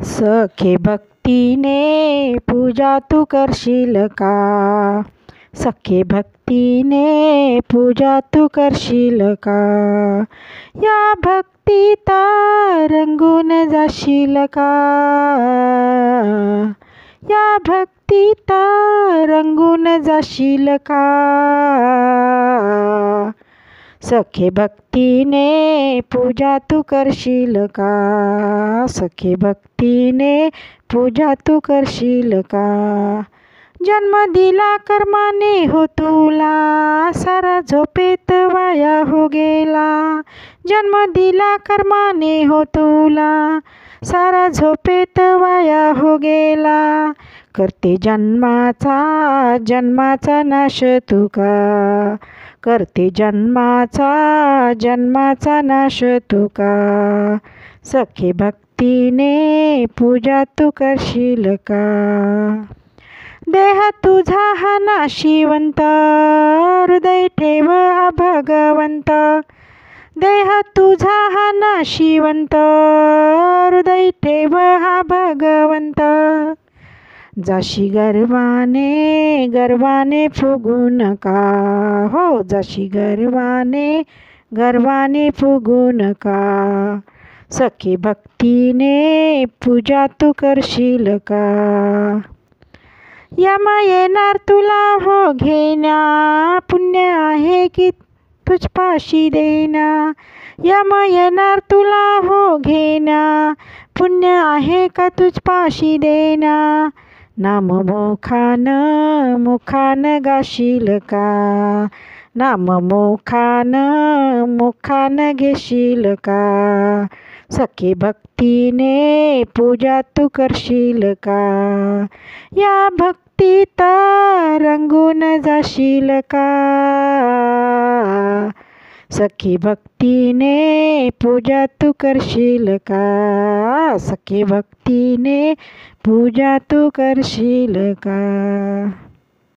सखे भक्तीने पूजा तू करशील का? सखे भक्तीने पूजा तू करशील का? या भक्तीत रंगून जाशील का? या भक्तीत रंगून जाशील का? सखे भक्तीने पूजा तू करशील का? सखे भक्तीने पूजा तू करशील का? जन्म दिला कर्माने हो तुला, सारा झोपेत वाया हो गेला. जन्म दिला कर्माने हो तुला, सारा झोपेत वाया हो गेला. करते जन्माचा नाश तू का? करते जन्माचा नाश तू का? सखे भक्तीने पूजा तू करशील का? देह तुझा हा नाशिवंत, हृदय ठेव हा भगवंत. देह तुझा हा नाशिवंत, हृदय ठेव हा भगवंत. जाशी गर्वाने फुगू नका, हो जाशी गर्वाने फुगू नका. सखे भक्तीने पूजा तू करशील का? यम येणार तुला हो घेण्या, पुण्य आहे की तुझपाशी देण्या. यम येणार तुला हो घेण्या, पुण्य आहे का तुझपाशी देण्या. नाम मुखान गाशील का? नाम मुखान घेशील का? सखे भक्तीने पूजा तू करशील का? या भक्तीत रंगून जाशील का? सखे भक्तीने पूजा तू करशील का? सखे भक्तीने पूजा तू करशील का?